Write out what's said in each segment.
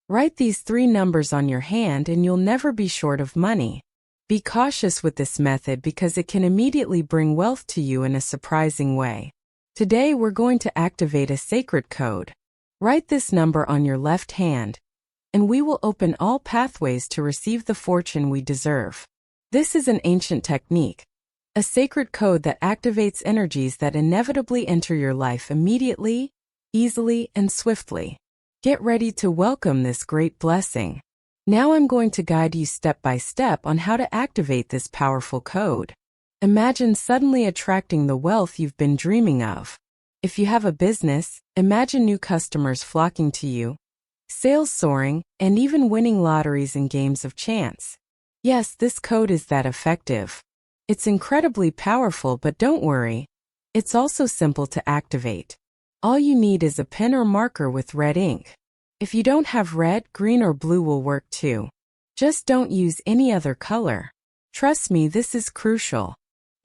Write these 3 numbers on your hand and you'll never be short of money. Be cautious with this method because it can immediately bring wealth to you in a surprising way. Today we're going to activate a sacred code. Write this number on your left hand, and we will open all pathways to receive the fortune we deserve. This is an ancient technique, a sacred code that activates energies that inevitably enter your life immediately, easily, and swiftly. Get ready to welcome this great blessing. Now I'm going to guide you step by step on how to activate this powerful code. Imagine suddenly attracting the wealth you've been dreaming of. If you have a business, imagine new customers flocking to you, sales soaring, and even winning lotteries and games of chance. Yes, this code is that effective. It's incredibly powerful, but don't worry. It's also simple to activate. All you need is a pen or marker with red ink. If you don't have red, green or blue will work too. Just don't use any other color. Trust me, this is crucial.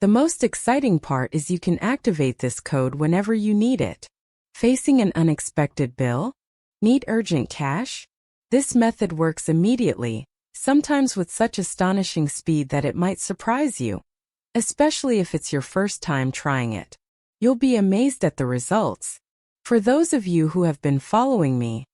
The most exciting part is you can activate this code whenever you need it. Facing an unexpected bill? Need urgent cash? This method works immediately, sometimes with such astonishing speed that it might surprise you. Especially if it's your first time trying it. You'll be amazed at the results. For those of you who have been following me,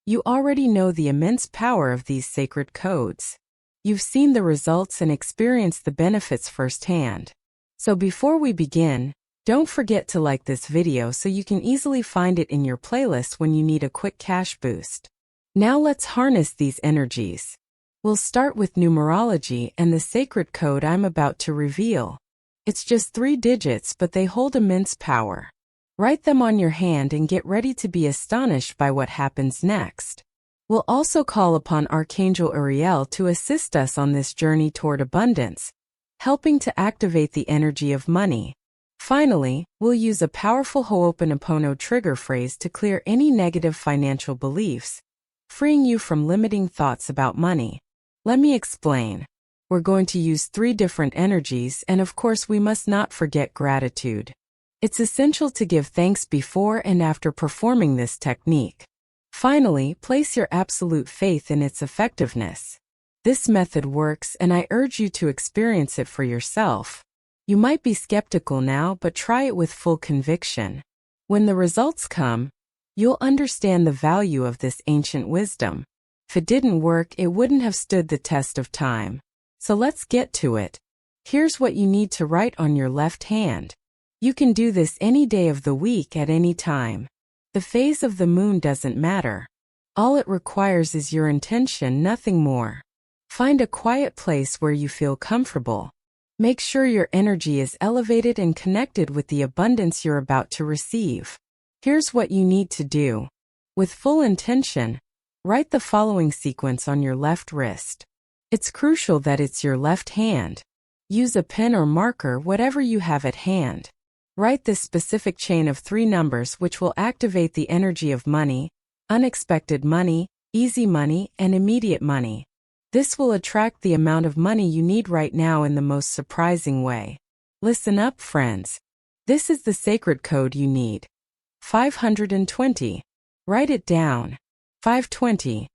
you already know the immense power of these sacred codes. You've seen the results and experienced the benefits firsthand. So before we begin, don't forget to like this video so you can easily find it in your playlist when you need a quick cash boost. Now let's harness these energies. We'll start with numerology and the sacred code I'm about to reveal. It's just 3 digits, but they hold immense power. Write them on your hand and get ready to be astonished by what happens next. We'll also call upon Archangel Uriel to assist us on this journey toward abundance, helping to activate the energy of money. Finally, we'll use a powerful Ho'oponopono trigger phrase to clear any negative financial beliefs, freeing you from limiting thoughts about money. Let me explain. We're going to use 3 different energies, and of course we must not forget gratitude. It's essential to give thanks before and after performing this technique. Finally, place your absolute faith in its effectiveness. This method works, and I urge you to experience it for yourself. You might be skeptical now, but try it with full conviction. When the results come, you'll understand the value of this ancient wisdom. If it didn't work, it wouldn't have stood the test of time. So let's get to it. Here's what you need to write on your left hand. You can do this any day of the week at any time. The phase of the moon doesn't matter. All it requires is your intention, nothing more. Find a quiet place where you feel comfortable. Make sure your energy is elevated and connected with the abundance you're about to receive. Here's what you need to do. With full intention, write the following sequence on your left wrist. It's crucial that it's your left hand. Use a pen or marker, whatever you have at hand. Write this specific chain of 3 numbers which will activate the energy of money, unexpected money, easy money, and immediate money. This will attract the amount of money you need right now in the most surprising way. Listen up, friends. This is the sacred code you need. 520. Write it down. 520.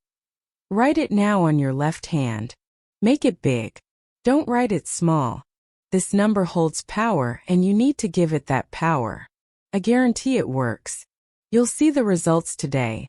Write it now on your left hand. Make it big. Don't write it small. This number holds power, and you need to give it that power. I guarantee it works. You'll see the results today,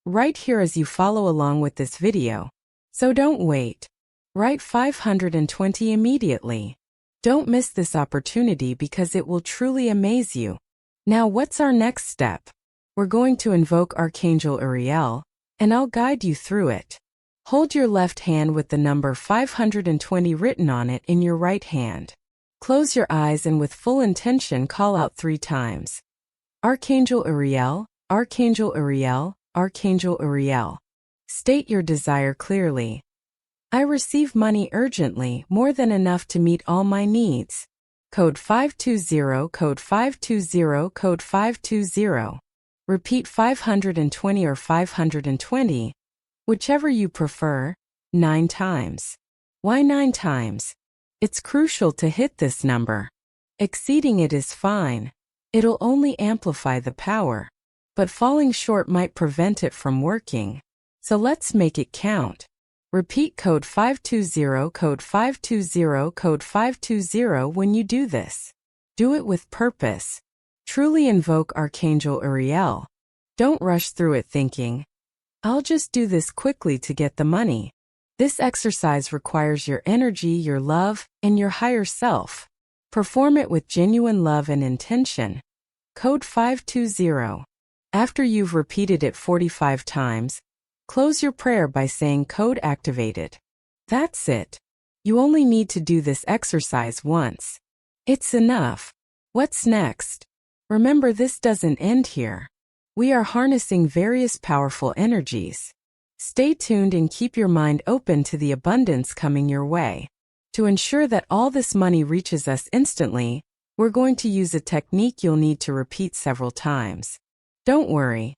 right here as you follow along with this video. So don't wait. Write 520 immediately. Don't miss this opportunity because it will truly amaze you. Now what's our next step? We're going to invoke Archangel Uriel, and I'll guide you through it. Hold your left hand with the number 520 written on it in your right hand. Close your eyes and with full intention call out 3 times. Archangel Uriel, Archangel Uriel, Archangel Uriel. State your desire clearly. I receive money urgently, more than enough to meet all my needs. Code 520, code 520, code 520. Repeat 520 or 520, whichever you prefer, 9 times. Why 9 times? It's crucial to hit this number. Exceeding it is fine. It'll only amplify the power. But falling short might prevent it from working. So let's make it count. Repeat code 520, code 520, code 520 when you do this. Do it with purpose. Truly invoke Archangel Uriel. Don't rush through it thinking, I'll just do this quickly to get the money. This exercise requires your energy, your love, and your higher self. Perform it with genuine love and intention. Code 520. After you've repeated it 45 times, close your prayer by saying code activated. That's it. You only need to do this exercise once. It's enough. What's next? Remember, this doesn't end here. We are harnessing various powerful energies. Stay tuned and keep your mind open to the abundance coming your way. To ensure that all this money reaches us instantly, we're going to use a technique you'll need to repeat several times. Don't worry.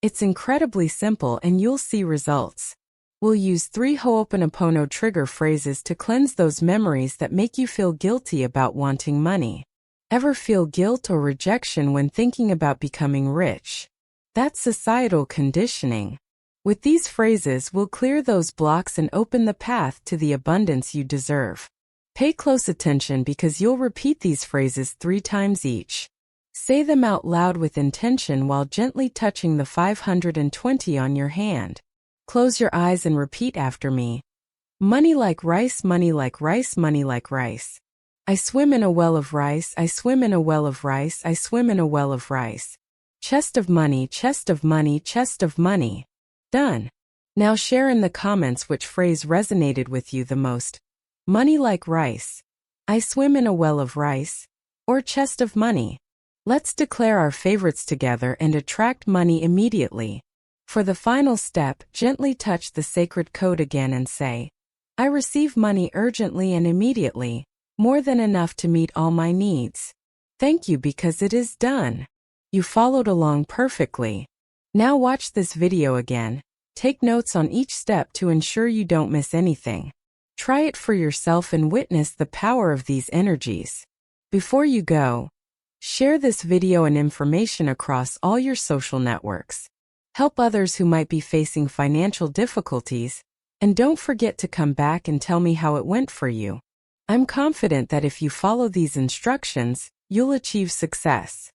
It's incredibly simple and you'll see results. We'll use 3 Ho'oponopono trigger phrases to cleanse those memories that make you feel guilty about wanting money. Ever feel guilt or rejection when thinking about becoming rich? That's societal conditioning. With these phrases, we'll clear those blocks and open the path to the abundance you deserve. Pay close attention because you'll repeat these phrases 3 times each. Say them out loud with intention while gently touching the 520 on your hand. Close your eyes and repeat after me. Money like rice, money like rice, money like rice. I swim in a well of rice, I swim in a well of rice, I swim in a well of rice. Chest of money, chest of money, chest of money. Done. Now share in the comments which phrase resonated with you the most. Money like rice. I swim in a well of rice. Or chest of money. Let's declare our favorites together and attract money immediately. For the final step, gently touch the sacred code again and say, I receive money urgently and immediately, more than enough to meet all my needs. Thank you because it is done. You followed along perfectly. Now watch this video again. Take notes on each step to ensure you don't miss anything. Try it for yourself and witness the power of these energies. Before you go, share this video and information across all your social networks. Help others who might be facing financial difficulties, and don't forget to come back and tell me how it went for you. I'm confident that if you follow these instructions, you'll achieve success.